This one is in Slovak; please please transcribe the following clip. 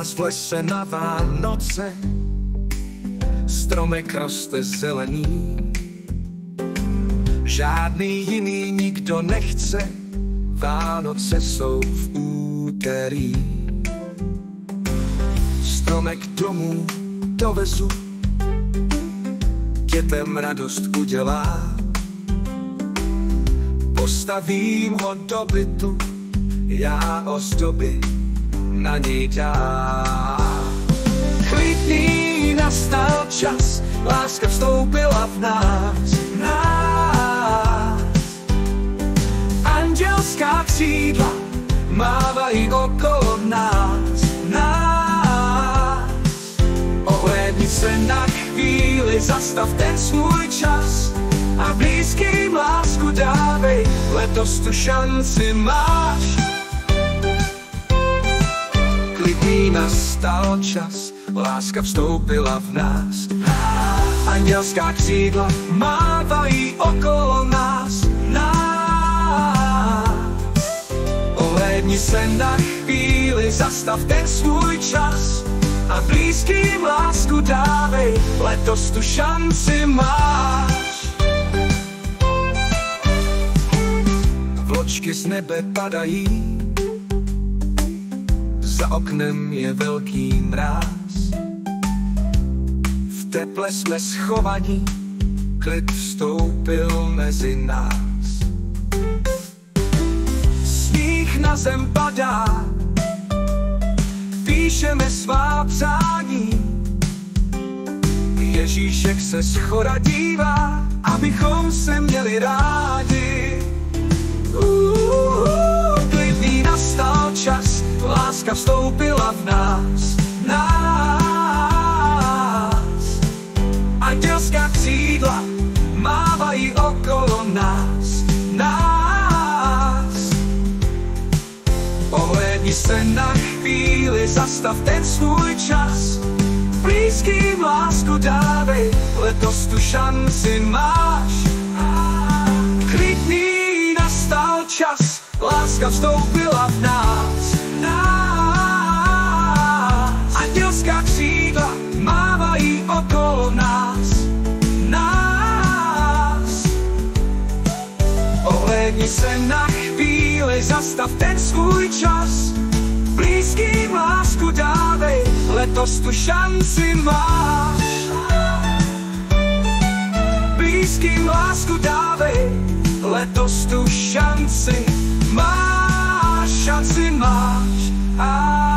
nás v lese na Vánoce, stromek roste zelený. Žádný jiný nikdo nechce, Vánoce jsou v úterý. Stromek domů dovezu, dětem radost udělá. Postavím ho do bytu, já ozdoby na něj dám. Klidný nastal čas, láska vstoupila v nás. Andělská křídla mávají okolo nás. Ohlédni se na chvíli, zastav ten svůj čas a blízkým lásku dávej, letos tu šanci máš. Klidný nastal čas, láska vstoupila v nás. Andělská křídla mávají okolo nás. Ohlédni se na chvíli, zastav ten svůj čas a blízkým lásku dávej, letos tu šanci máš. Vločky z nebe padají, za oknem je velký mráz. V teple jsme schovaní, klid vstoupil mezi nás. Sníh na zem padá, píšeme svá přání. Ježíšek se z chora dívá, abychom se měli rádi. Klidný nastal čas, láska vstoupila v nás. Andělská křídla mávají okolo nás. Ohlédni se na chvíli, zastav ten svůj čas. Blízkým lásku dávej, letos tu šanci máš. Klidný nastal čas, láska vstoupila v nás. Andělská křídla mávají okolo nás. Ohlédni se na chvíli, zastav ten svůj čas. Blízkým lásku dávej, letos tu šanci máš. Blízkým lásku dávej, letos tu šanci máš. Šanci máš.